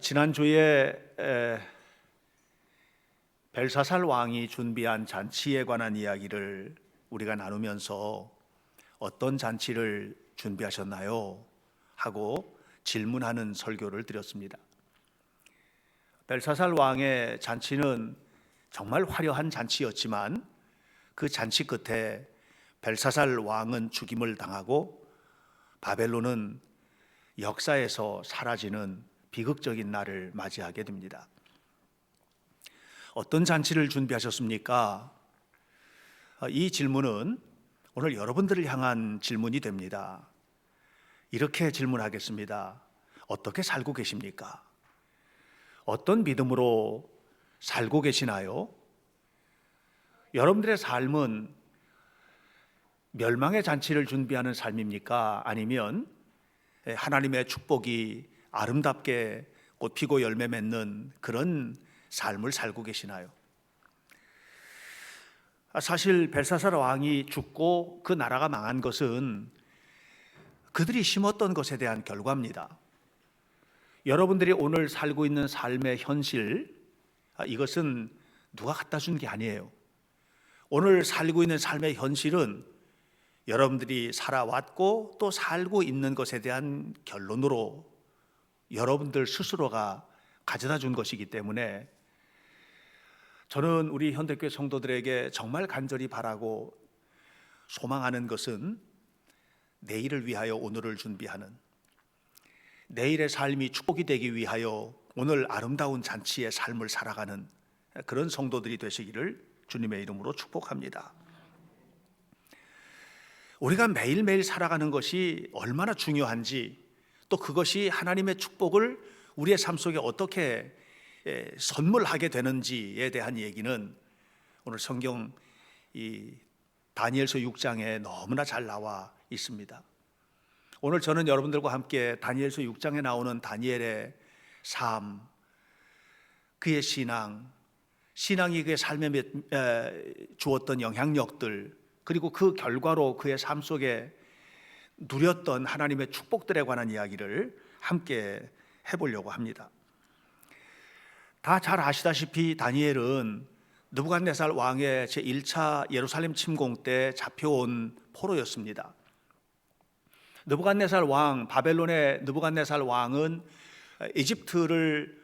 지난주에 벨사살 왕이 준비한 잔치에 관한 이야기를 우리가 나누면서 어떤 잔치를 준비하셨나요? 하고 질문하는 설교를 드렸습니다. 벨사살 왕의 잔치는 정말 화려한 잔치였지만 그 잔치 끝에 벨사살 왕은 죽임을 당하고 바벨론은 역사에서 사라지는 비극적인 날을 맞이하게 됩니다. 어떤 잔치를 준비하셨습니까? 이 질문은 오늘 여러분들을 향한 질문이 됩니다. 이렇게 질문하겠습니다. 어떻게 살고 계십니까? 어떤 믿음으로 살고 계시나요? 여러분들의 삶은 멸망의 잔치를 준비하는 삶입니까? 아니면 하나님의 축복이 아름답게 꽃 피고 열매 맺는 그런 삶을 살고 계시나요? 사실 벨사살 왕이 죽고 그 나라가 망한 것은 그들이 심었던 것에 대한 결과입니다. 여러분들이 오늘 살고 있는 삶의 현실, 이것은 누가 갖다 준 게 아니에요. 오늘 살고 있는 삶의 현실은 여러분들이 살아왔고 또 살고 있는 것에 대한 결론으로 여러분들 스스로가 가져다 준 것이기 때문에 저는 우리 현대교회 성도들에게 정말 간절히 바라고 소망하는 것은 내일을 위하여 오늘을 준비하는, 내일의 삶이 축복이 되기 위하여 오늘 아름다운 잔치의 삶을 살아가는 그런 성도들이 되시기를 주님의 이름으로 축복합니다. 우리가 매일매일 살아가는 것이 얼마나 중요한지, 또 그것이 하나님의 축복을 우리의 삶 속에 어떻게 선물하게 되는지에 대한 얘기는 오늘 성경 이 다니엘서 6장에 너무나 잘 나와 있습니다. 오늘 저는 여러분들과 함께 다니엘서 6장에 나오는 다니엘의 삶, 그의 신앙이 그의 삶에 주었던 영향력들, 그리고 그 결과로 그의 삶 속에 누렸던 하나님의 축복들에 관한 이야기를 함께 해보려고 합니다. 다 잘 아시다시피 다니엘은 느부갓네살 왕의 제1차 예루살렘 침공 때 잡혀온 포로였습니다. 바벨론의 느부갓네살 왕은 이집트를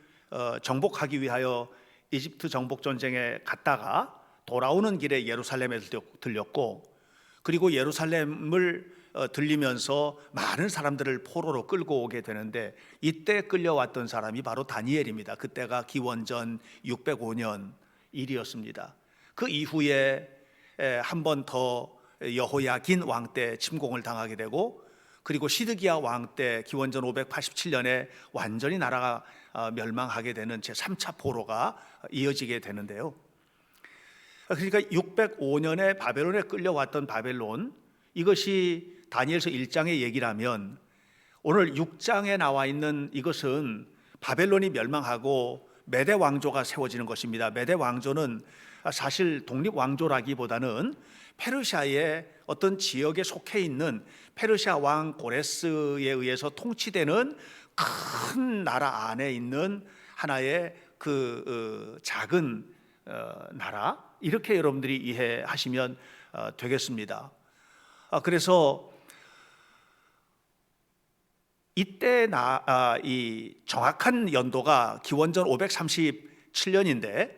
정복하기 위하여 이집트 정복 전쟁에 갔다가 돌아오는 길에 예루살렘에 들렸고, 그리고 예루살렘을 들리면서 많은 사람들을 포로로 끌고 오게 되는데, 이때 끌려왔던 사람이 바로 다니엘입니다. 그때가 기원전 605년 일이었습니다. 그 이후에 한 번 더 여호야긴 왕 때 침공을 당하게 되고, 그리고 시드기야 왕 때 기원전 587년에 완전히 나라가 멸망하게 되는 제3차 포로가 이어지게 되는데요. 그러니까 605년에 바벨론에 끌려왔던 바벨론, 이것이 다니엘서 1장의 얘기라면 오늘 6장에 나와 있는 이것은 바벨론이 멸망하고 메대 왕조가 세워지는 것입니다. 메대 왕조는 사실 독립 왕조라기보다는 페르시아의 어떤 지역에 속해 있는 페르시아 왕 고레스에 의해서 통치되는 큰 나라 안에 있는 하나의 작은 나라, 이렇게 여러분들이 이해하시면 되겠습니다. 그래서 이때 이 정확한 연도가 기원전 537년인데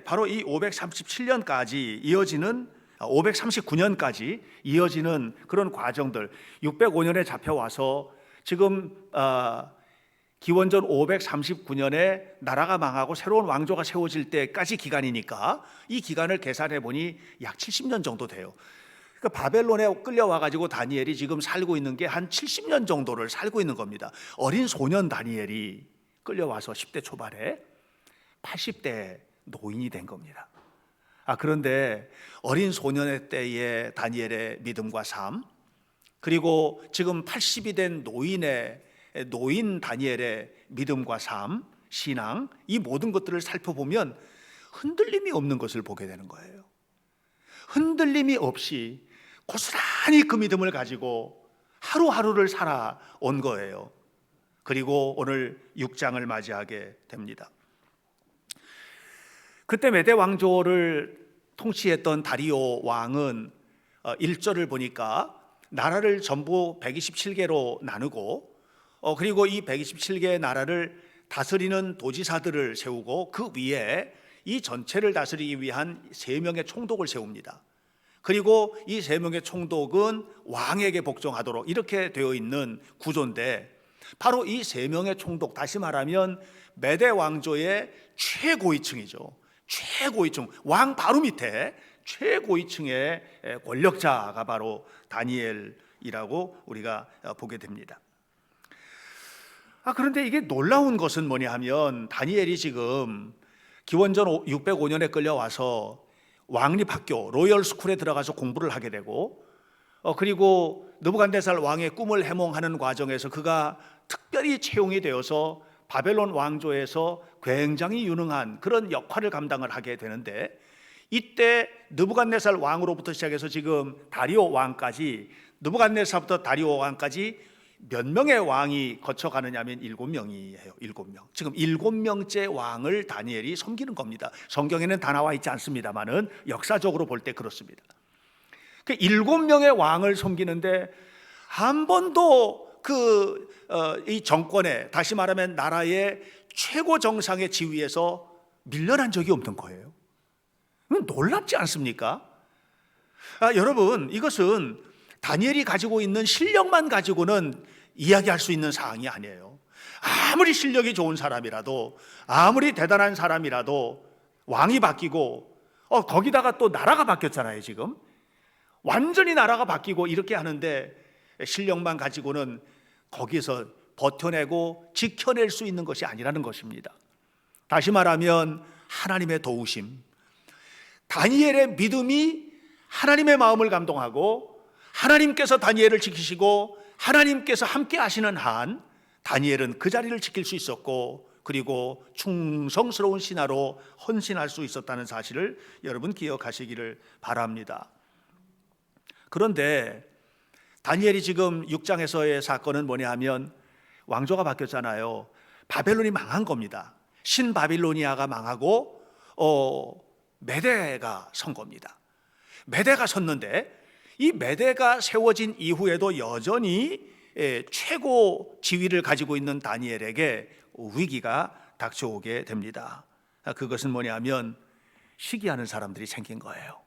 바로 이 537년까지 이어지는 539년까지 이어지는 그런 과정들, 605년에 잡혀와서 지금 기원전 539년에 나라가 망하고 새로운 왕조가 세워질 때까지 기간이니까 이 기간을 계산해 보니 약 70년 정도 돼요. 그러니까 바벨론에 끌려와 가지고 다니엘이 지금 살고 있는 게 한 70년 정도를 살고 있는 겁니다. 어린 소년 다니엘이 끌려와서 10대 초반에 80대 노인이 된 겁니다. 그런데 어린 소년의 때의 다니엘의 믿음과 삶, 그리고 지금 80이 된 노인 다니엘의 믿음과 삶, 신앙, 이 모든 것들을 살펴보면 흔들림이 없는 것을 보게 되는 거예요. 흔들림이 없이 고스란히 그 믿음을 가지고 하루하루를 살아온 거예요. 그리고 오늘 6장을 맞이하게 됩니다. 그때 메대 왕조를 통치했던 다리오 왕은 1절을 보니까 나라를 전부 127개로 나누고 그리고 이 127개의 나라를 다스리는 도지사들을 세우고 그 위에 이 전체를 다스리기 위한 3명의 총독을 세웁니다. 그리고 이 3명의 총독은 왕에게 복종하도록 이렇게 되어 있는 구조인데, 바로 이 3명의 총독, 다시 말하면 메대 왕조의 최고위층이죠. 최고위층, 왕 바로 밑에 최고위층의 권력자가 바로 다니엘이라고 우리가 보게 됩니다. 그런데 이게 놀라운 것은 뭐냐 하면, 다니엘이 지금 기원전 605년에 끌려와서 왕립학교 로열 스쿨에 들어가서 공부를 하게 되고, 그리고 느부갓네살 왕의 꿈을 해몽하는 과정에서 그가 특별히 채용이 되어서 바벨론 왕조에서 굉장히 유능한 그런 역할을 감당을 하게 되는데, 이때 느부갓네살 왕으로부터 시작해서 지금 다리오 왕까지, 느부갓네살부터 다리오 왕까지 몇 명의 왕이 거쳐가느냐 하면 7명이에요. 7명. 지금 7명째 왕을 다니엘이 섬기는 겁니다. 성경에는 다 나와 있지 않습니다만은 역사적으로 볼 때 그렇습니다. 그 7명의 왕을 섬기는데 한 번도 이 정권에, 다시 말하면 나라의 최고 정상의 지위에서 밀려난 적이 없는 거예요. 놀랍지 않습니까? 여러분, 이것은 다니엘이 가지고 있는 실력만 가지고는 이야기할 수 있는 사항이 아니에요. 아무리 실력이 좋은 사람이라도, 아무리 대단한 사람이라도 왕이 바뀌고 거기다가 또 나라가 바뀌었잖아요. 지금 완전히 나라가 바뀌고 이렇게 하는데 실력만 가지고는 거기서 버텨내고 지켜낼 수 있는 것이 아니라는 것입니다. 다시 말하면 하나님의 도우심, 다니엘의 믿음이 하나님의 마음을 감동하고 하나님께서 다니엘을 지키시고 하나님께서 함께 하시는 한 다니엘은 그 자리를 지킬 수 있었고, 그리고 충성스러운 신하로 헌신할 수 있었다는 사실을 여러분 기억하시기를 바랍니다. 그런데 다니엘이 지금 6장에서의 사건은 뭐냐 하면, 왕조가 바뀌었잖아요. 바벨론이 망한 겁니다. 신바빌로니아가 망하고 메대가 선 겁니다. 메대가 섰는데, 이 메대가 세워진 이후에도 여전히 최고 지위를 가지고 있는 다니엘에게 위기가 닥쳐오게 됩니다. 그것은 뭐냐면 시기하는 사람들이 생긴 거예요.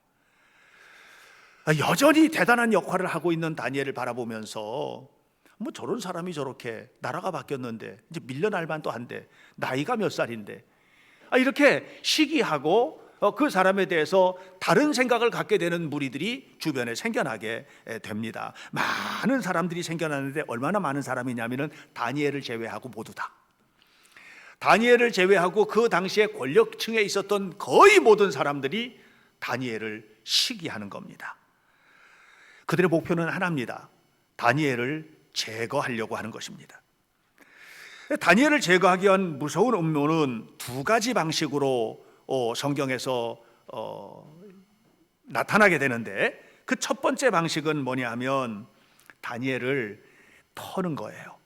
여전히 대단한 역할을 하고 있는 다니엘을 바라보면서 뭐 저런 사람이 저렇게 나라가 바뀌었는데 이제 밀려날 만도 한데 나이가 몇 살인데, 이렇게 시기하고 그 사람에 대해서 다른 생각을 갖게 되는 무리들이 주변에 생겨나게 됩니다. 많은 사람들이 생겨나는데 얼마나 많은 사람이냐면은 다니엘을 제외하고 모두 다, 다니엘을 제외하고 그 당시에 권력층에 있었던 거의 모든 사람들이 다니엘을 시기하는 겁니다. 그들의 목표는 하나입니다. 다니엘을 제거하려고 하는 것입니다. 다니엘을 제거하기 위한 무서운 음모는 두 가지 방식으로 성경에서 나타나게 되는데, 그 첫 번째 방식은 뭐냐 하면 다니엘을 터는 거예요.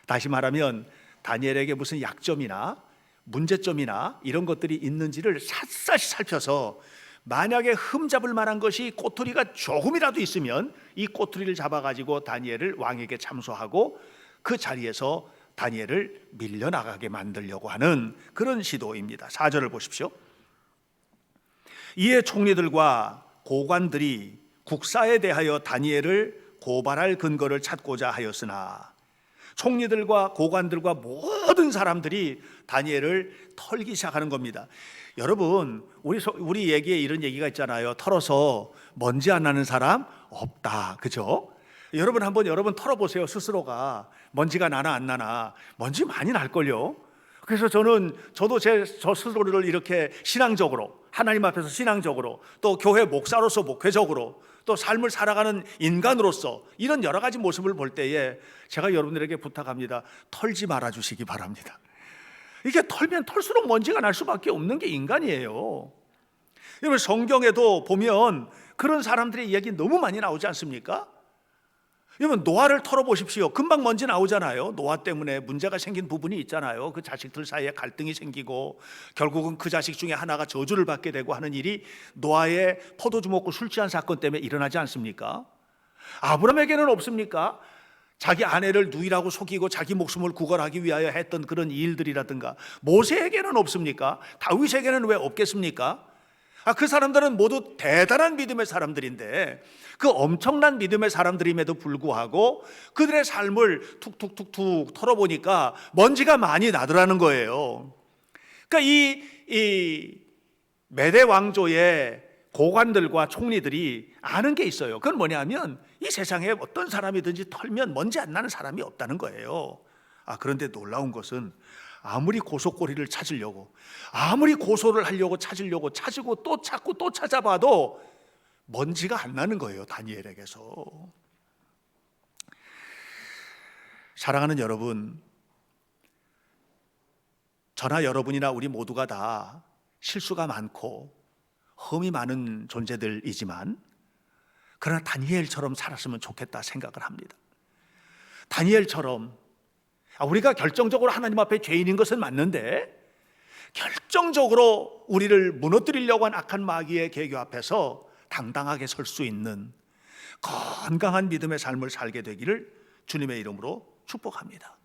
다시 말하면 다니엘에게 무슨 약점이나 문제점이나 이런 것들이 있는지를 샅샅이 살펴서 만약에 흠잡을 만한 것이 꼬투리가 조금이라도 있으면 이 꼬투리를 잡아가지고 다니엘을 왕에게 참소하고 그 자리에서 다니엘을 밀려나가게 만들려고 하는 그런 시도입니다. 4절을 보십시오. 이에 총리들과 고관들이 국사에 대하여 다니엘을 고발할 근거를 찾고자 하였으나, 총리들과 고관들과 모든 사람들이 다니엘을 털기 시작하는 겁니다. 여러분, 우리 얘기에 이런 얘기가 있잖아요. 털어서 먼지 안 나는 사람 없다, 그죠? 여러분 한번 털어보세요. 스스로가 먼지가 나나 안 나나. 먼지 많이 날걸요. 그래서 저도 저 스스로를 이렇게 신앙적으로, 하나님 앞에서 신앙적으로, 또 교회 목사로서 목회적으로, 또 삶을 살아가는 인간으로서 이런 여러 가지 모습을 볼 때에 제가 여러분들에게 부탁합니다. 털지 말아 주시기 바랍니다. 이게 털면 털수록 먼지가 날 수밖에 없는 게 인간이에요. 여러분, 성경에도 보면 그런 사람들의 이야기 너무 많이 나오지 않습니까? 여러분 노아를 털어보십시오. 금방 먼지 나오잖아요. 노아 때문에 문제가 생긴 부분이 있잖아요. 그 자식들 사이에 갈등이 생기고 결국은 그 자식 중에 하나가 저주를 받게 되고 하는 일이 노아의 포도주 먹고 술 취한 사건 때문에 일어나지 않습니까? 아브라함에게는 없습니까? 자기 아내를 누이라고 속이고 자기 목숨을 구걸하기 위하여 했던 그런 일들이라든가. 모세에게는 없습니까? 다윗에게는 왜 없겠습니까? 그 사람들은 모두 대단한 믿음의 사람들인데 그 엄청난 믿음의 사람들임에도 불구하고 그들의 삶을 툭툭툭툭 털어보니까 먼지가 많이 나더라는 거예요. 그러니까 이 메대 왕조의 고관들과 총리들이 아는 게 있어요. 그건 뭐냐면 이 세상에 어떤 사람이든지 털면 먼지 안 나는 사람이 없다는 거예요. 그런데 놀라운 것은 아무리 고소꼬리를 찾으려고, 아무리 고소를 하려고 찾고 또 찾고 또 찾아봐도 먼지가 안 나는 거예요. 다니엘에게서. 사랑하는 여러분, 저나 여러분이나 우리 모두가 다 실수가 많고 흠이 많은 존재들이지만 그러나 다니엘처럼 살았으면 좋겠다 생각을 합니다. 다니엘처럼 우리가 결정적으로 하나님 앞에 죄인인 것은 맞는데 결정적으로 우리를 무너뜨리려고 한 악한 마귀의 계교 앞에서 당당하게 설 수 있는 건강한 믿음의 삶을 살게 되기를 주님의 이름으로 축복합니다.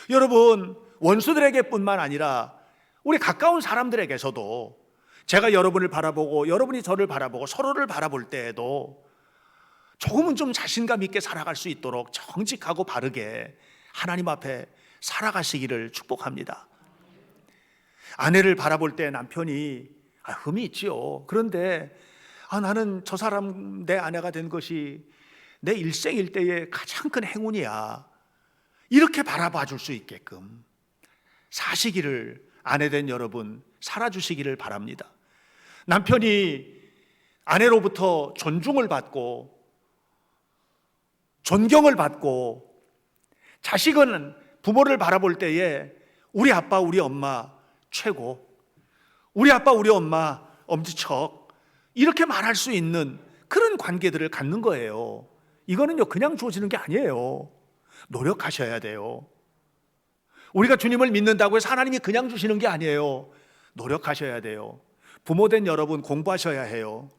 여러분, 원수들에게 뿐만 아니라 우리 가까운 사람들에게서도 제가 여러분을 바라보고 여러분이 저를 바라보고 서로를 바라볼 때에도 조금은 좀 자신감 있게 살아갈 수 있도록 정직하고 바르게 하나님 앞에 살아가시기를 축복합니다. 아내를 바라볼 때 남편이 흠이 있지요. 그런데 나는 저 사람 내 아내가 된 것이 내 일생일대의 가장 큰 행운이야. 이렇게 바라봐 줄 수 있게끔 사시기를, 아내된 여러분 살아주시기를 바랍니다. 남편이 아내로부터 존중을 받고 존경을 받고, 자식은 부모를 바라볼 때에 우리 아빠 우리 엄마 최고, 우리 아빠 우리 엄마 엄지척, 이렇게 말할 수 있는 그런 관계들을 갖는 거예요. 이거는요 그냥 주어지는 게 아니에요. 노력하셔야 돼요. 우리가 주님을 믿는다고 해서 하나님이 그냥 주시는 게 아니에요. 노력하셔야 돼요. 부모된 여러분 공부하셔야 해요.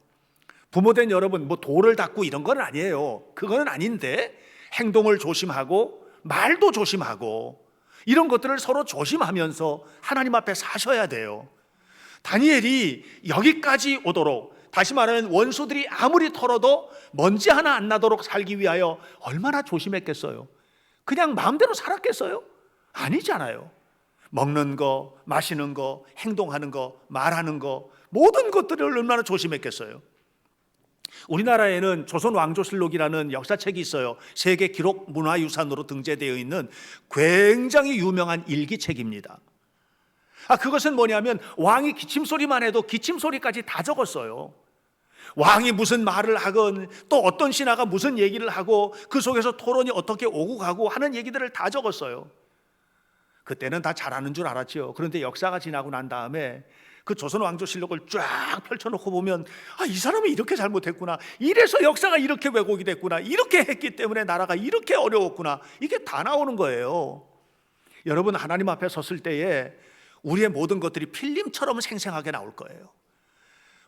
부모된 여러분 돌을 닦고 이런 건 아니에요. 그거는 아닌데 행동을 조심하고 말도 조심하고 이런 것들을 서로 조심하면서 하나님 앞에 사셔야 돼요. 다니엘이 여기까지 오도록, 다시 말하면 원수들이 아무리 털어도 먼지 하나 안 나도록 살기 위하여 얼마나 조심했겠어요. 그냥 마음대로 살았겠어요? 아니잖아요. 먹는 거, 마시는 거, 행동하는 거, 말하는 거, 모든 것들을 얼마나 조심했겠어요. 우리나라에는 조선왕조실록이라는 역사책이 있어요. 세계 기록 문화유산으로 등재되어 있는 굉장히 유명한 일기책입니다. 그것은 뭐냐면 왕이 기침소리만 해도 기침소리까지 다 적었어요. 왕이 무슨 말을 하건 또 어떤 신하가 무슨 얘기를 하고 그 속에서 토론이 어떻게 오고 가고 하는 얘기들을 다 적었어요. 그때는 다 잘하는 줄 알았죠. 그런데 역사가 지나고 난 다음에 그 조선왕조실록을 쫙 펼쳐놓고 보면 이 사람이 이렇게 잘못했구나, 이래서 역사가 이렇게 왜곡이 됐구나, 이렇게 했기 때문에 나라가 이렇게 어려웠구나, 이게 다 나오는 거예요. 여러분, 하나님 앞에 섰을 때에 우리의 모든 것들이 필름처럼 생생하게 나올 거예요.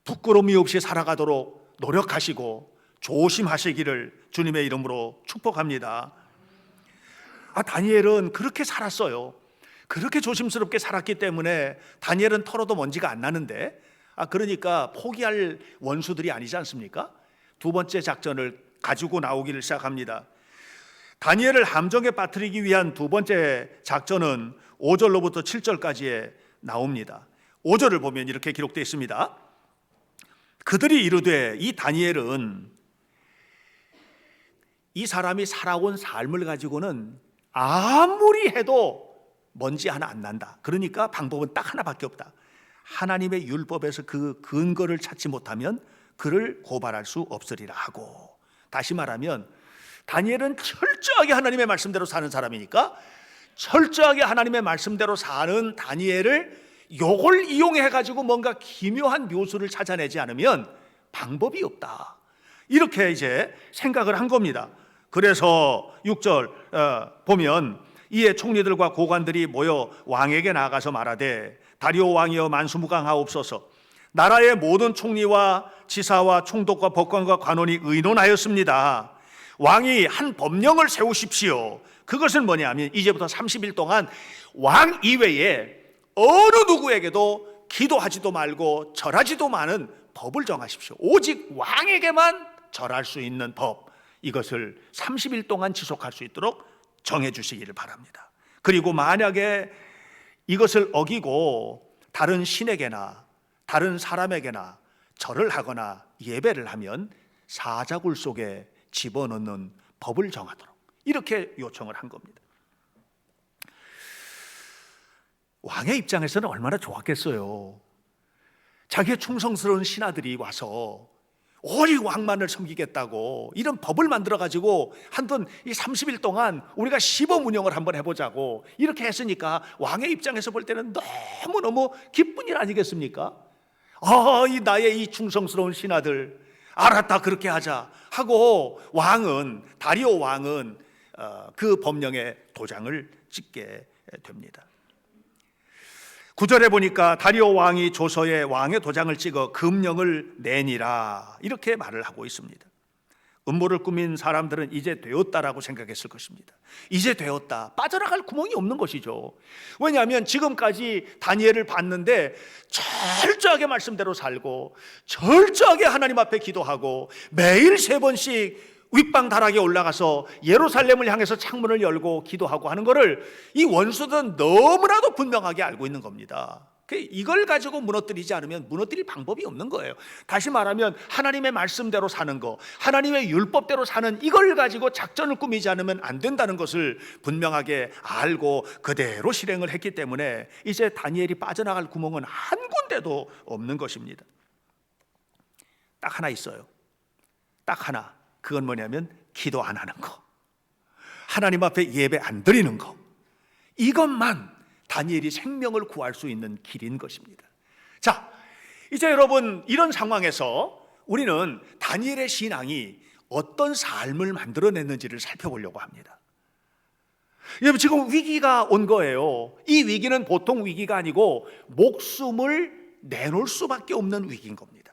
부끄러움이 없이 살아가도록 노력하시고 조심하시기를 주님의 이름으로 축복합니다. 다니엘은 그렇게 살았어요. 그렇게 조심스럽게 살았기 때문에 다니엘은 털어도 먼지가 안 나는데, 그러니까 포기할 원수들이 아니지 않습니까? 두 번째 작전을 가지고 나오기를 시작합니다. 다니엘을 함정에 빠뜨리기 위한 두 번째 작전은 5절로부터 7절까지에 나옵니다. 5절을 보면 이렇게 기록되어 있습니다. 그들이 이르되 이 다니엘은 이 사람이 살아온 삶을 가지고는 아무리 해도 먼지 하나 안 난다. 그러니까 방법은 딱 하나밖에 없다. 하나님의 율법에서 그 근거를 찾지 못하면 그를 고발할 수 없으리라 하고, 다시 말하면 다니엘은 철저하게 하나님의 말씀대로 사는 사람이니까 철저하게 하나님의 말씀대로 사는 다니엘을 요걸 이용해 가지고 뭔가 기묘한 묘수를 찾아내지 않으면 방법이 없다. 이렇게 이제 생각을 한 겁니다. 그래서 6절 보면 이에 총리들과 고관들이 모여 왕에게 나아가서 말하되 다리오 왕이여 만수무강하옵소서. 나라의 모든 총리와 지사와 총독과 법관과 관원이 의논하였습니다. 왕이 한 법령을 세우십시오. 그것은 뭐냐면 이제부터 30일 동안 왕 이외에 어느 누구에게도 기도하지도 말고 절하지도 마는 법을 정하십시오. 오직 왕에게만 절할 수 있는 법, 이것을 30일 동안 지속할 수 있도록 정해 주시기를 바랍니다. 그리고 만약에 이것을 어기고 다른 신에게나 다른 사람에게나 절을 하거나 예배를 하면 사자굴 속에 집어넣는 법을 정하도록 이렇게 요청을 한 겁니다. 왕의 입장에서는 얼마나 좋았겠어요. 자기의 충성스러운 신하들이 와서 오직 왕만을 섬기겠다고 이런 법을 만들어가지고 한번 이 30일 동안 우리가 시범 운영을 한번 해보자고 이렇게 했으니까 왕의 입장에서 볼 때는 너무너무 기쁜 일 아니겠습니까? 이 나의 이 충성스러운 신하들, 알았다, 그렇게 하자 하고 다리오 왕은 그 법령에 도장을 찍게 됩니다. 9절에 보니까 다리오 왕이 조서에 왕의 도장을 찍어 금령을 내니라 이렇게 말을 하고 있습니다. 음모를 꾸민 사람들은 이제 되었다라고 생각했을 것입니다. 이제 되었다, 빠져나갈 구멍이 없는 것이죠. 왜냐하면 지금까지 다니엘을 봤는데 철저하게 말씀대로 살고 철저하게 하나님 앞에 기도하고 매일 3번씩 윗방 다락에 올라가서 예루살렘을 향해서 창문을 열고 기도하고 하는 것을 이 원수들은 너무나도 분명하게 알고 있는 겁니다. 이걸 가지고 무너뜨리지 않으면 무너뜨릴 방법이 없는 거예요. 다시 말하면 하나님의 말씀대로 사는 거, 하나님의 율법대로 사는 이걸 가지고 작전을 꾸미지 않으면 안 된다는 것을 분명하게 알고 그대로 실행을 했기 때문에 이제 다니엘이 빠져나갈 구멍은 한 군데도 없는 것입니다. 딱 하나 있어요. 딱 하나. 그건 뭐냐면 기도 안 하는 거, 하나님 앞에 예배 안 드리는 거, 이것만 다니엘이 생명을 구할 수 있는 길인 것입니다. 자, 이제 여러분, 이런 상황에서 우리는 다니엘의 신앙이 어떤 삶을 만들어냈는지를 살펴보려고 합니다. 여러분, 지금 위기가 온 거예요. 이 위기는 보통 위기가 아니고 목숨을 내놓을 수밖에 없는 위기인 겁니다.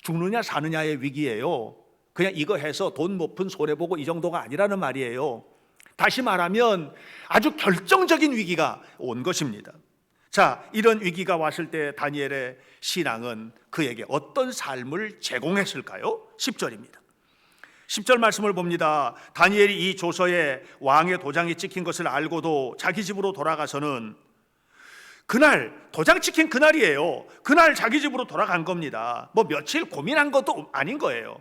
죽느냐 사느냐의 위기예요. 그냥 이거 해서 돈 못 푼 손해보고 이 정도가 아니라는 말이에요. 다시 말하면 아주 결정적인 위기가 온 것입니다. 자, 이런 위기가 왔을 때 다니엘의 신앙은 그에게 어떤 삶을 제공했을까요? 10절입니다. 10절 말씀을 봅니다. 다니엘이 이 조서에 왕의 도장이 찍힌 것을 알고도 자기 집으로 돌아가서는, 그날 도장 찍힌 그날이에요. 그날 자기 집으로 돌아간 겁니다. 뭐 며칠 고민한 것도 아닌 거예요.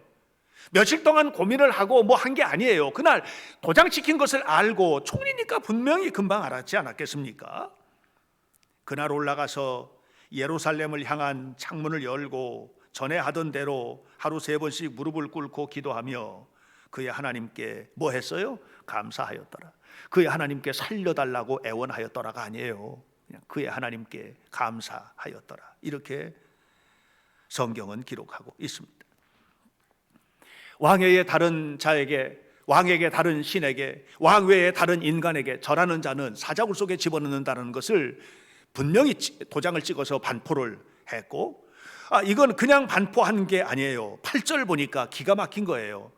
며칠 동안 고민을 하고 뭐 한 게 아니에요. 그날 도장 찍힌 것을 알고, 총리니까 분명히 금방 알았지 않았겠습니까? 그날 올라가서 예루살렘을 향한 창문을 열고 전에 하던 대로 하루 3번씩 무릎을 꿇고 기도하며 그의 하나님께 뭐 했어요? 감사하였더라. 그의 하나님께 살려달라고 애원하였더라가 아니에요. 그냥 그의 하나님께 감사하였더라, 이렇게 성경은 기록하고 있습니다. 왕외의 다른 자에게, 왕에게 다른 신에게, 왕 외의 다른 인간에게 절하는 자는 사자굴 속에 집어넣는다는 것을 분명히 도장을 찍어서 반포를 했고, 이건 그냥 반포한 게 아니에요. 8절 보니까 기가 막힌 거예요.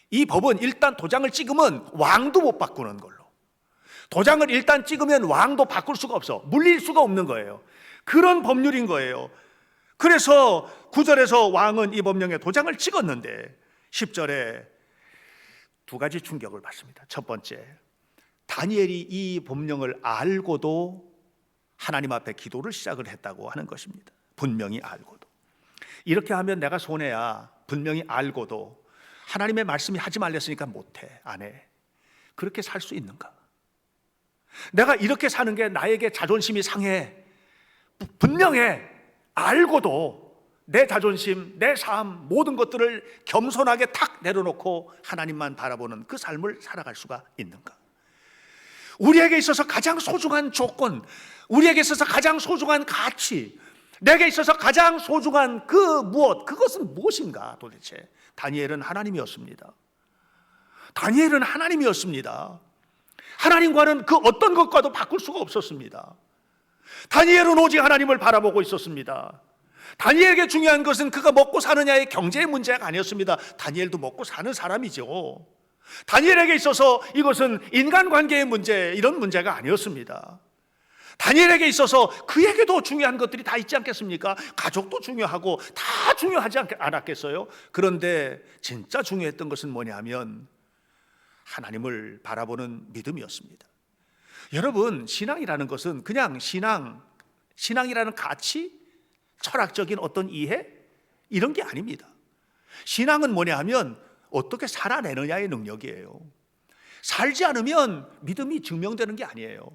이 법은 일단 도장을 찍으면 왕도 못 바꾸는 걸로, 도장을 일단 찍으면 왕도 바꿀 수가 없어, 물릴 수가 없는 거예요. 그런 법률인 거예요. 그래서 9절에서 왕은 이 법령에 도장을 찍었는데 10절에 2가지 충격을 받습니다. 첫 번째, 다니엘이 이 법령을 알고도 하나님 앞에 기도를 시작을 했다고 하는 것입니다. 분명히 알고도. 이렇게 하면 내가 손해야. 분명히 알고도 하나님의 말씀이 하지 말랬으니까 못해, 안 해. 그렇게 살 수 있는가? 내가 이렇게 사는 게 나에게 자존심이 상해. 분명해. 알고도 내 자존심, 내 삶, 모든 것들을 겸손하게 탁 내려놓고 하나님만 바라보는 그 삶을 살아갈 수가 있는가? 우리에게 있어서 가장 소중한 조건, 우리에게 있어서 가장 소중한 가치, 내게 있어서 가장 소중한 그 무엇, 그것은 무엇인가 도대체? 다니엘은 하나님이었습니다. 다니엘은 하나님이었습니다. 하나님과는 그 어떤 것과도 바꿀 수가 없었습니다. 다니엘은 오직 하나님을 바라보고 있었습니다. 다니엘에게 중요한 것은 그가 먹고 사느냐의 경제의 문제가 아니었습니다. 다니엘도 먹고 사는 사람이죠. 다니엘에게 있어서 이것은 인간관계의 문제, 이런 문제가 아니었습니다. 다니엘에게 있어서 그에게도 중요한 것들이 다 있지 않겠습니까? 가족도 중요하고 다 중요하지 않았겠어요? 그런데 진짜 중요했던 것은 뭐냐면 하나님을 바라보는 믿음이었습니다. 여러분, 신앙이라는 것은 그냥 신앙이라는 가치, 철학적인 어떤 이해, 이런 게 아닙니다. 신앙은 뭐냐 하면 어떻게 살아내느냐의 능력이에요. 살지 않으면 믿음이 증명되는 게 아니에요.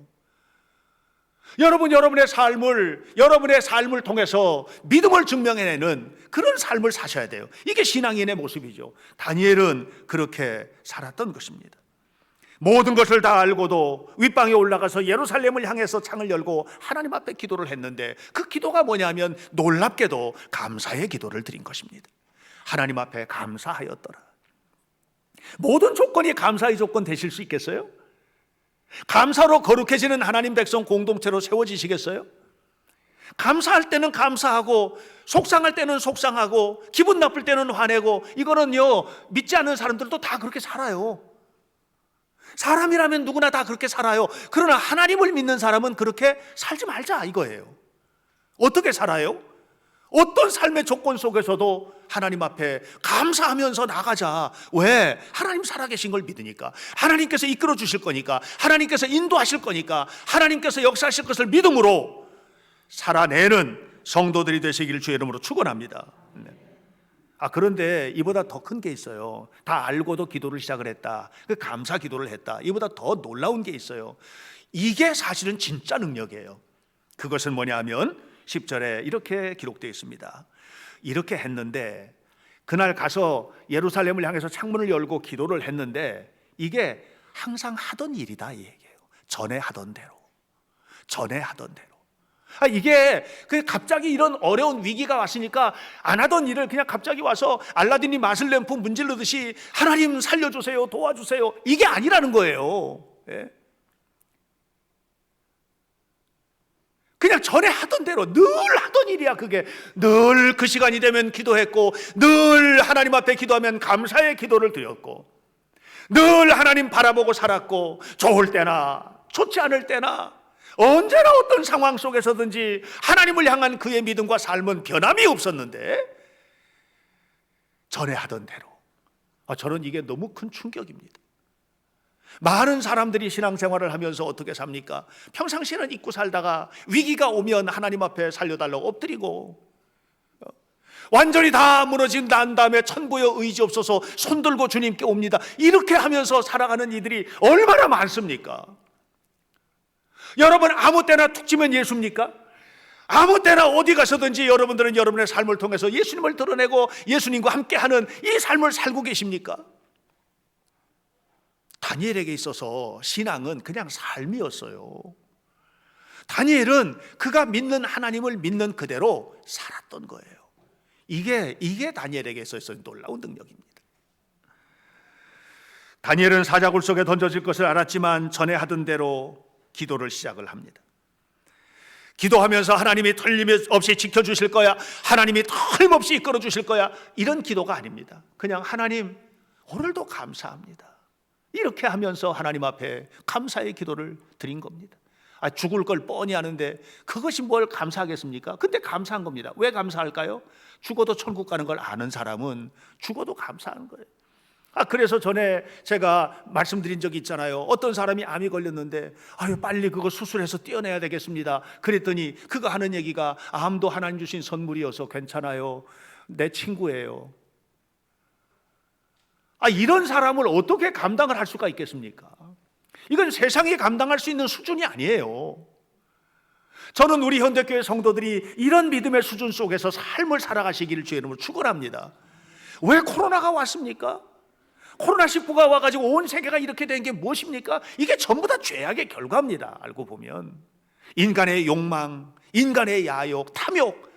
여러분의 삶을 통해서 믿음을 증명해내는 그런 삶을 사셔야 돼요. 이게 신앙인의 모습이죠. 다니엘은 그렇게 살았던 것입니다. 모든 것을 다 알고도 윗방에 올라가서 예루살렘을 향해서 창을 열고 하나님 앞에 기도를 했는데, 그 기도가 뭐냐면 놀랍게도 감사의 기도를 드린 것입니다. 하나님 앞에 감사하였더라. 모든 조건이 감사의 조건 되실 수 있겠어요? 감사로 거룩해지는 하나님 백성 공동체로 세워지시겠어요? 감사할 때는 감사하고, 속상할 때는 속상하고, 기분 나쁠 때는 화내고, 이거는요, 믿지 않는 사람들도 다 그렇게 살아요. 사람이라면 누구나 다 그렇게 살아요. 그러나 하나님을 믿는 사람은 그렇게 살지 말자, 이거예요. 어떻게 살아요? 어떤 삶의 조건 속에서도 하나님 앞에 감사하면서 나가자. 왜? 하나님 살아계신 걸 믿으니까, 하나님께서 이끌어 주실 거니까, 하나님께서 인도하실 거니까, 하나님께서 역사하실 것을 믿음으로 살아내는 성도들이 되시기를 주의 이름으로 축원합니다. 그런데 이보다 더 큰 게 있어요. 다 알고도 기도를 시작을 했다, 그 감사 기도를 했다. 이보다 더 놀라운 게 있어요. 이게 사실은 진짜 능력이에요. 그것은 뭐냐 하면 10절에 이렇게 기록되어 있습니다. 이렇게 했는데, 그날 가서 예루살렘을 향해서 창문을 열고 기도를 했는데, 이게 항상 하던 일이다, 이 얘기예요. 전에 하던 대로. 이게 갑자기 이런 어려운 위기가 왔으니까 안 하던 일을 그냥 갑자기 와서 알라딘이 마슬램프 문질르듯이 하나님 살려주세요, 도와주세요, 이게 아니라는 거예요. 예? 그냥 전에 하던 대로 늘 하던 일이야. 그게 늘 그 시간이 되면 기도했고, 늘 하나님 앞에 기도하면 감사의 기도를 드렸고, 늘 하나님 바라보고 살았고, 좋을 때나 좋지 않을 때나 언제나 어떤 상황 속에서든지 하나님을 향한 그의 믿음과 삶은 변함이 없었는데, 전에 하던 대로. 저는 이게 너무 큰 충격입니다. 많은 사람들이 신앙생활을 하면서 어떻게 삽니까? 평상시에는 잊고 살다가 위기가 오면 하나님 앞에 살려달라고 엎드리고, 완전히 다 무너진 난 다음에 천부여 의지 없어서 손들고 주님께 옵니다. 이렇게 하면서 살아가는 이들이 얼마나 많습니까? 여러분, 아무 때나 툭 치면 예수입니까? 아무 때나 어디 가서든지 여러분들은 여러분의 삶을 통해서 예수님을 드러내고 예수님과 함께하는 이 삶을 살고 계십니까? 다니엘에게 있어서 신앙은 그냥 삶이었어요. 다니엘은 그가 믿는 하나님을 믿는 그대로 살았던 거예요. 이게 다니엘에게 있어서 놀라운 능력입니다. 다니엘은 사자굴 속에 던져질 것을 알았지만 전에 하던 대로 기도를 시작을 합니다. 기도하면서 하나님이 틀림없이 지켜주실 거야, 하나님이 틀림없이 이끌어 주실 거야, 이런 기도가 아닙니다. 그냥 하나님 오늘도 감사합니다, 이렇게 하면서 하나님 앞에 감사의 기도를 드린 겁니다. 죽을 걸 뻔히 아는데 그것이 뭘 감사하겠습니까? 근데 감사한 겁니다. 왜 감사할까요? 죽어도 천국 가는 걸 아는 사람은 죽어도 감사하는 거예요. 그래서 전에 제가 말씀드린 적이 있잖아요. 어떤 사람이 암이 걸렸는데 빨리 그거 수술해서 떼어내야 되겠습니다. 그랬더니 그가 하는 얘기가, 암도 하나님 주신 선물이어서 괜찮아요, 내 친구예요. 이런 사람을 어떻게 감당을 할 수가 있겠습니까? 이건 세상이 감당할 수 있는 수준이 아니에요. 저는 우리 현대교회 성도들이 이런 믿음의 수준 속에서 삶을 살아가시기를 주의 이름으로 축원합니다. 왜 코로나가 왔습니까? 코로나19가 와가지고 온 세계가 이렇게 된 게 무엇입니까? 이게 전부 다 죄악의 결과입니다. 알고 보면 인간의 욕망, 인간의 야욕, 탐욕,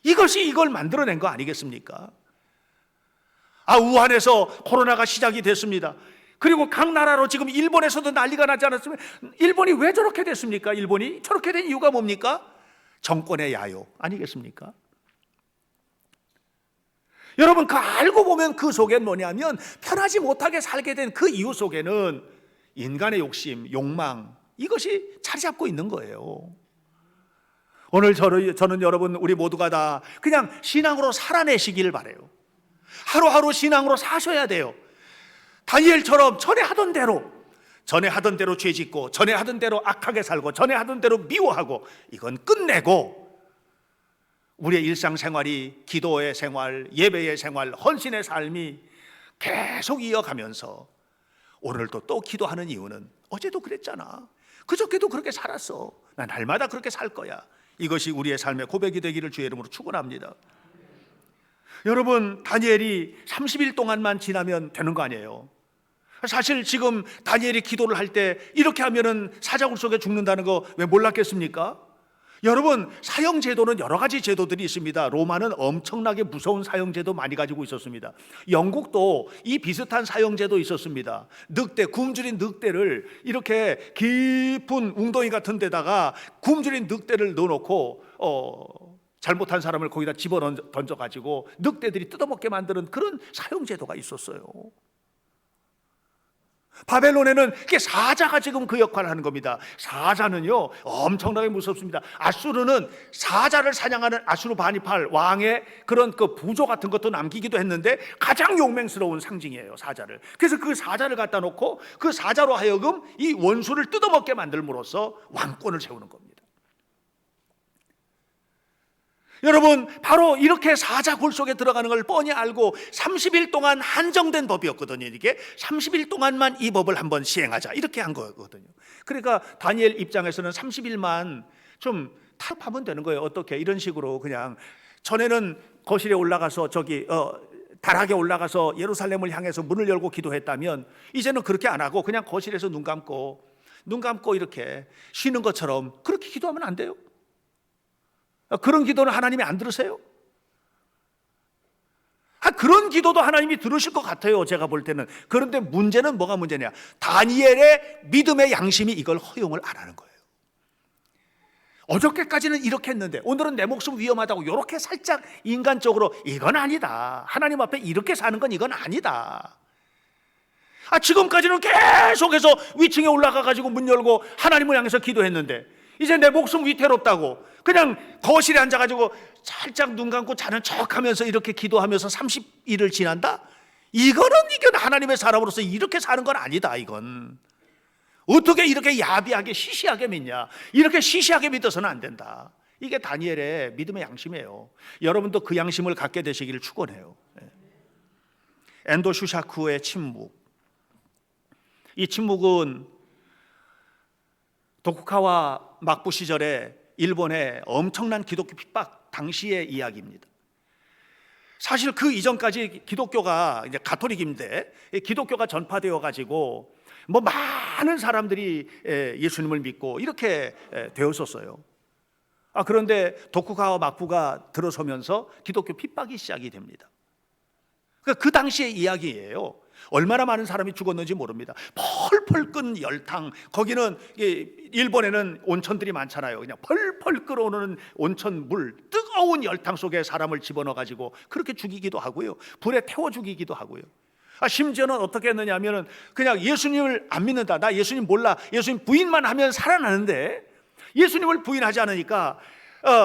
이것이 이걸 만들어낸 거 아니겠습니까? 우한에서 코로나가 시작이 됐습니다. 그리고 각 나라로 지금 일본에서도 난리가 나지 않았으면 일본이 왜 저렇게 됐습니까? 일본이 저렇게 된 이유가 뭡니까? 정권의 야욕 아니겠습니까? 여러분, 그 알고 보면 그 속엔 뭐냐면 편하지 못하게 살게 된 그 이유 속에는 인간의 욕심, 욕망, 이것이 자리 잡고 있는 거예요. 오늘 저는 여러분, 우리 모두가 다 그냥 신앙으로 살아내시길 바라요. 하루하루 신앙으로 사셔야 돼요. 다니엘처럼 전에 하던 대로 죄 짓고, 전에 하던 대로 악하게 살고, 전에 하던 대로 미워하고, 이건 끝내고 우리의 일상생활이 기도의 생활, 예배의 생활, 헌신의 삶이 계속 이어가면서 오늘도 또 기도하는 이유는 어제도 그랬잖아, 그저께도 그렇게 살았어, 난 날마다 그렇게 살 거야. 이것이 우리의 삶의 고백이 되기를 주의 이름으로 축원합니다. 여러분, 다니엘이 30일 동안만 지나면 되는 거 아니에요? 사실 지금 다니엘이 기도를 할 때 이렇게 하면은 사자굴 속에 죽는다는 거 왜 몰랐겠습니까? 여러분, 사형제도는 여러 가지 제도들이 있습니다. 로마는 엄청나게 무서운 사형제도 많이 가지고 있었습니다. 영국도 이 비슷한 사형제도 있었습니다. 늑대, 굶주린 늑대를 이렇게 깊은 웅덩이 같은 데다가 굶주린 늑대를 넣어놓고 잘못한 사람을 거기다 집어던져가지고 늑대들이 뜯어먹게 만드는 그런 사형제도가 있었어요. 바벨론에는 그게 사자가 지금 그 역할을 하는 겁니다. 사자는요 엄청나게 무섭습니다. 아수르는 사자를 사냥하는 아수르 바니팔 왕의 그런 그 부조 같은 것도 남기기도 했는데 가장 용맹스러운 상징이에요, 사자를. 그래서 그 사자를 갖다 놓고 그 사자로 하여금 이 원수를 뜯어먹게 만들므로써 왕권을 세우는 겁니다. 여러분, 바로 이렇게 사자굴 속에 들어가는 걸 뻔히 알고 30일 동안 한정된 법이었거든요. 이게 30일 동안만 이 법을 한번 시행하자, 이렇게 한 거거든요. 그러니까 다니엘 입장에서는 30일만 좀 타협하면 되는 거예요. 어떻게? 이런 식으로 그냥 전에는 거실에 올라가서 다락에 올라가서 예루살렘을 향해서 문을 열고 기도했다면 이제는 그렇게 안 하고 그냥 거실에서 눈 감고 이렇게 쉬는 것처럼 그렇게 기도하면 안 돼요? 그런 기도는 하나님이 안 들으세요? 그런 기도도 하나님이 들으실 것 같아요, 제가 볼 때는. 그런데 문제는 뭐가 문제냐? 다니엘의 믿음의 양심이 이걸 허용을 안 하는 거예요. 어저께까지는 이렇게 했는데 오늘은 내 목숨 위험하다고 이렇게 살짝 인간적으로 이건 아니다, 하나님 앞에 이렇게 사는 건 이건 아니다. 지금까지는 계속해서 위층에 올라가가지고 문 열고 하나님을 향해서 기도했는데 이제 내 목숨 위태롭다고 그냥 거실에 앉아가지고 살짝 눈 감고 자는 척하면서 이렇게 기도하면서 30일을 지난다? 이건 하나님의 사람으로서 이렇게 사는 건 아니다. 이건 어떻게 이렇게 야비하게 시시하게 믿냐? 이렇게 시시하게 믿어서는 안 된다. 이게 다니엘의 믿음의 양심이에요. 여러분도 그 양심을 갖게 되시기를 축원해요. 엔도 슈샤크의 침묵. 이 침묵은 도쿠가와 막부 시절에 일본의 엄청난 기독교 핍박 당시의 이야기입니다. 사실 그 이전까지 기독교가 이제 가톨릭인데 기독교가 전파되어 가지고 많은 사람들이 예수님을 믿고 이렇게 되었었어요. 그런데 도쿠가와 막부가 들어서면서 기독교 핍박이 시작이 됩니다. 그 당시의 이야기예요. 얼마나 많은 사람이 죽었는지 모릅니다. 펄펄 끓는 열탕, 거기는 일본에는 온천들이 많잖아요. 그냥 펄펄 끓어오르는 온천 물, 뜨거운 열탕 속에 사람을 집어넣어 가지고 그렇게 죽이기도 하고요, 불에 태워 죽이기도 하고요. 심지어는 어떻게 했느냐 하면은 그냥 예수님을 안 믿는다, 나 예수님 몰라, 예수님 부인만 하면 살아나는데 예수님을 부인하지 않으니까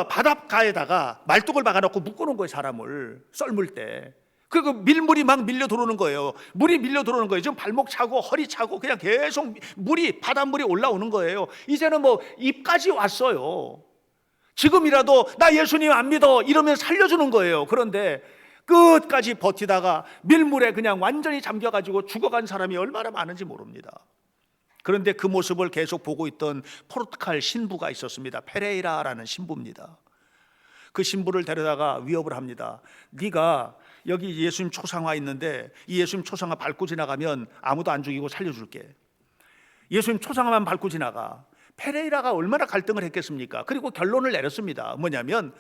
바닷가에다가 말뚝을 박아놓고 묶어놓은 거예요, 사람을 썰물 때. 그리고 밀물이 막 밀려 들어오는 거예요. 물이 밀려 들어오는 거예요. 지금 발목 차고 허리 차고 그냥 계속 바닷물이 올라오는 거예요. 이제는 입까지 왔어요. 지금이라도 나 예수님 안 믿어 이러면 살려주는 거예요. 그런데 끝까지 버티다가 밀물에 그냥 완전히 잠겨가지고 죽어간 사람이 얼마나 많은지 모릅니다. 그런데 그 모습을 계속 보고 있던 포르투갈 신부가 있었습니다. 페레이라라는 신부입니다. 그 신부를 데려다가 위협을 합니다. 네가 여기 예수님 초상화 있는데 이 예수님 초상화 밟고 지나가면 아무도 안 죽이고 살려줄게. 예수님 초상화만 밟고 지나가. 페레이라가 얼마나 갈등을 했겠습니까? 그리고 결론을 내렸습니다. 뭐냐면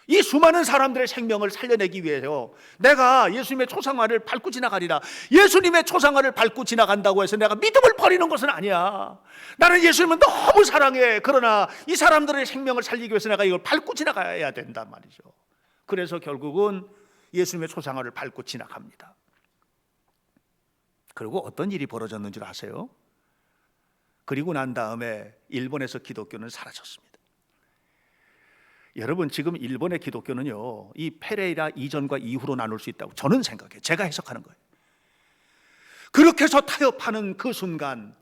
이 수많은 사람들의 생명을 살려내기 위해서 내가 예수님의 초상화를 밟고 지나가리라. 예수님의 초상화를 밟고 지나간다고 해서 내가 믿음을 버리는 것은 아니야. 나는 예수님을 너무 사랑해. 그러나 이 사람들의 생명을 살리기 위해서 내가 이걸 밟고 지나가야 된단 말이죠. 그래서 결국은 예수님의 초상화를 밟고 지나갑니다. 그리고 어떤 일이 벌어졌는 줄 아세요? 그리고 난 다음에 일본에서 기독교는 사라졌습니다. 여러분, 지금 일본의 기독교는요, 이 페레이라 이전과 이후로 나눌 수 있다고 저는 생각해요. 제가 해석하는 거예요. 그렇게 해서 타협하는 그 순간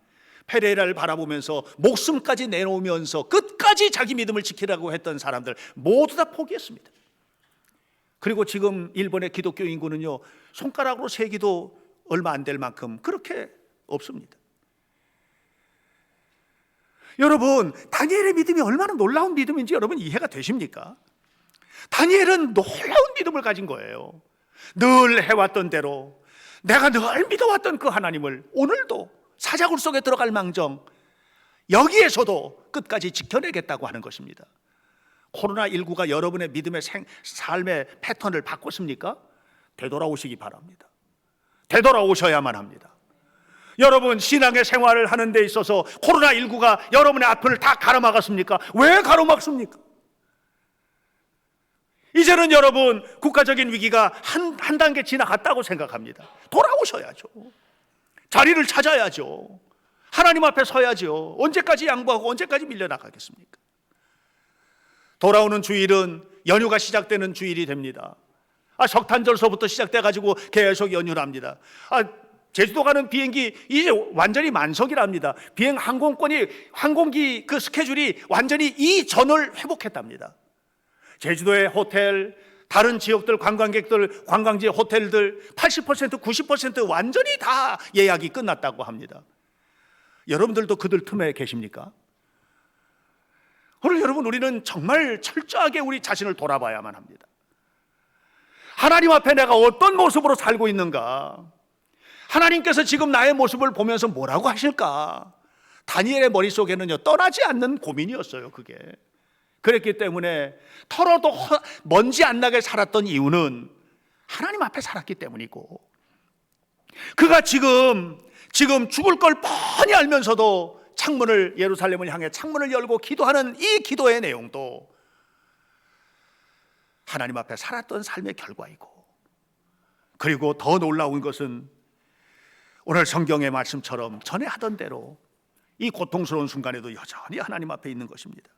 페레이라를 바라보면서 목숨까지 내놓으면서 끝까지 자기 믿음을 지키라고 했던 사람들 모두 다 포기했습니다. 그리고 지금 일본의 기독교 인구는요, 손가락으로 세기도 얼마 안 될 만큼 그렇게 없습니다. 여러분, 다니엘의 믿음이 얼마나 놀라운 믿음인지 여러분 이해가 되십니까? 다니엘은 놀라운 믿음을 가진 거예요. 늘 해왔던 대로 내가 늘 믿어왔던 그 하나님을 오늘도 사자굴 속에 들어갈 망정 여기에서도 끝까지 지켜내겠다고 하는 것입니다. 코로나19가 여러분의 믿음의 삶의 패턴을 바꿨습니까? 되돌아오시기 바랍니다. 되돌아오셔야만 합니다. 여러분, 신앙의 생활을 하는 데 있어서 코로나19가 여러분의 앞을 다 가로막았습니까? 왜 가로막습니까? 이제는 여러분, 국가적인 위기가 한 단계 지나갔다고 생각합니다. 돌아오셔야죠. 자리를 찾아야죠. 하나님 앞에 서야죠. 언제까지 양보하고 언제까지 밀려나가겠습니까? 돌아오는 주일은 연휴가 시작되는 주일이 됩니다. 석탄절서부터 시작돼가지고 계속 연휴를 합니다. 제주도 가는 비행기 이제 완전히 만석이랍니다. 비행 항공기 그 스케줄이 완전히 이전을 회복했답니다. 제주도의 호텔, 다른 지역들 관광객들, 관광지 호텔들 80%, 90% 완전히 다 예약이 끝났다고 합니다. 여러분들도 그들 틈에 계십니까? 오늘 여러분, 우리는 정말 철저하게 우리 자신을 돌아봐야만 합니다. 하나님 앞에 내가 어떤 모습으로 살고 있는가? 하나님께서 지금 나의 모습을 보면서 뭐라고 하실까? 다니엘의 머릿속에는요, 떠나지 않는 고민이었어요, 그게. 그랬기 때문에 털어도 먼지 안 나게 살았던 이유는 하나님 앞에 살았기 때문이고, 그가 지금 죽을 걸 뻔히 알면서도 예루살렘을 향해 창문을 열고 기도하는 이 기도의 내용도 하나님 앞에 살았던 삶의 결과이고, 그리고 더 놀라운 것은 오늘 성경의 말씀처럼 전에 하던 대로 이 고통스러운 순간에도 여전히 하나님 앞에 있는 것입니다.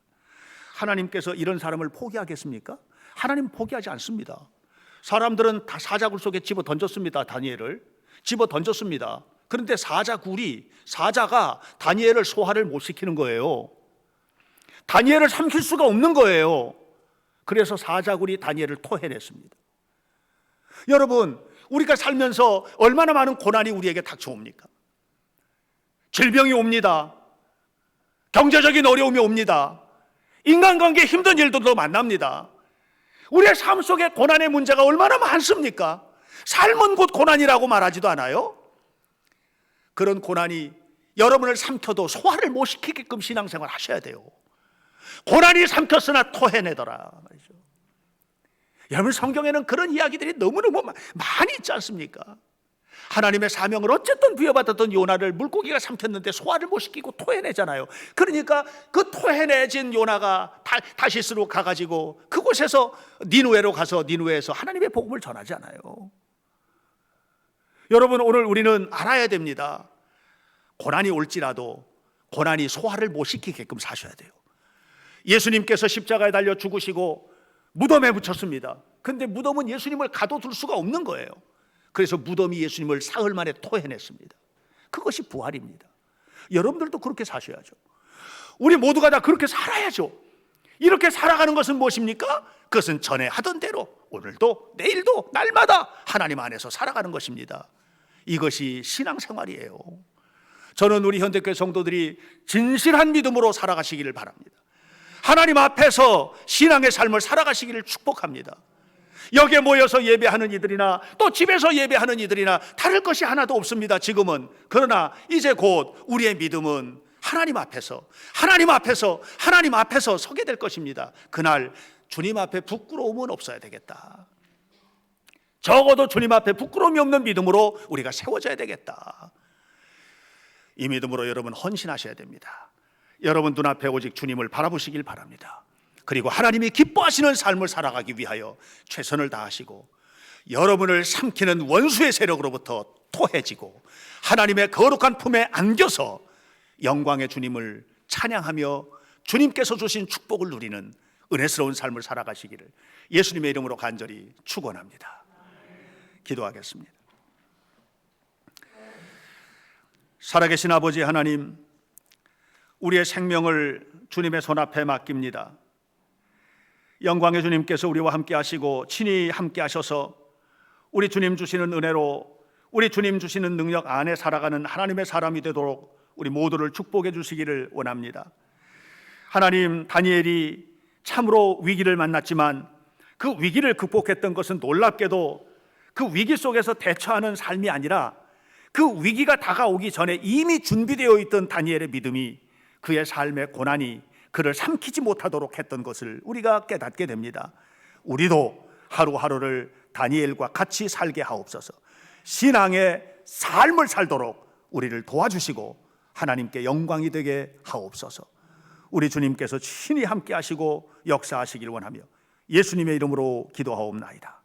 하나님께서 이런 사람을 포기하겠습니까? 하나님 포기하지 않습니다. 사람들은 다 사자굴 속에 집어 던졌습니다. 다니엘을 집어 던졌습니다. 그런데 사자가 다니엘을 소화를 못 시키는 거예요. 다니엘을 삼킬 수가 없는 거예요. 그래서 사자굴이 다니엘을 토해냈습니다. 여러분, 우리가 살면서 얼마나 많은 고난이 우리에게 닥쳐옵니까? 질병이 옵니다. 경제적인 어려움이 옵니다. 인간관계에 힘든 일들도 만납니다. 우리의 삶 속에 고난의 문제가 얼마나 많습니까? 삶은 곧 고난이라고 말하지도 않아요? 그런 고난이 여러분을 삼켜도 소화를 못 시키게끔 신앙생활 하셔야 돼요. 고난이 삼켰으나 토해내더라 말이죠. 여러분, 성경에는 그런 이야기들이 너무너무 많이 있지 않습니까? 하나님의 사명을 어쨌든 부여받았던 요나를 물고기가 삼켰는데 소화를 못 시키고 토해내잖아요. 그러니까 그 토해내진 요나가 다시스로 가가지고 그곳에서 니누에로 가서 니누에에서 하나님의 복음을 전하잖아요. 여러분, 오늘 우리는 알아야 됩니다. 고난이 올지라도 고난이 소화를 못 시키게끔 사셔야 돼요. 예수님께서 십자가에 달려 죽으시고 무덤에 묻혔습니다. 근데 무덤은 예수님을 가둬둘 수가 없는 거예요. 그래서 무덤이 예수님을 사흘 만에 토해냈습니다. 그것이 부활입니다. 여러분들도 그렇게 사셔야죠. 우리 모두가 다 그렇게 살아야죠. 이렇게 살아가는 것은 무엇입니까? 그것은 전에 하던 대로 오늘도 내일도 날마다 하나님 안에서 살아가는 것입니다. 이것이 신앙생활이에요. 저는 우리 현대교회 성도들이 진실한 믿음으로 살아가시기를 바랍니다. 하나님 앞에서 신앙의 삶을 살아가시기를 축복합니다. 여기에 모여서 예배하는 이들이나 또 집에서 예배하는 이들이나 다를 것이 하나도 없습니다, 지금은. 그러나 이제 곧 우리의 믿음은 하나님 앞에서 서게 될 것입니다. 그날 주님 앞에 부끄러움은 없어야 되겠다. 적어도 주님 앞에 부끄러움이 없는 믿음으로 우리가 세워져야 되겠다. 이 믿음으로 여러분 헌신하셔야 됩니다. 여러분 눈앞에 오직 주님을 바라보시길 바랍니다. 그리고 하나님이 기뻐하시는 삶을 살아가기 위하여 최선을 다하시고 여러분을 삼키는 원수의 세력으로부터 토해지고 하나님의 거룩한 품에 안겨서 영광의 주님을 찬양하며 주님께서 주신 축복을 누리는 은혜스러운 삶을 살아가시기를 예수님의 이름으로 간절히 축원합니다. 기도하겠습니다. 살아계신 아버지 하나님, 우리의 생명을 주님의 손 앞에 맡깁니다. 영광의 주님께서 우리와 함께 하시고 친히 함께 하셔서 우리 주님 주시는 은혜로 우리 주님 주시는 능력 안에 살아가는 하나님의 사람이 되도록 우리 모두를 축복해 주시기를 원합니다. 하나님, 다니엘이 참으로 위기를 만났지만 그 위기를 극복했던 것은 놀랍게도 그 위기 속에서 대처하는 삶이 아니라 그 위기가 다가오기 전에 이미 준비되어 있던 다니엘의 믿음이 그의 삶의 고난이 그를 삼키지 못하도록 했던 것을 우리가 깨닫게 됩니다. 우리도 하루하루를 다니엘과 같이 살게 하옵소서. 신앙의 삶을 살도록 우리를 도와주시고 하나님께 영광이 되게 하옵소서. 우리 주님께서 친히 함께 하시고 역사하시길 원하며 예수님의 이름으로 기도하옵나이다.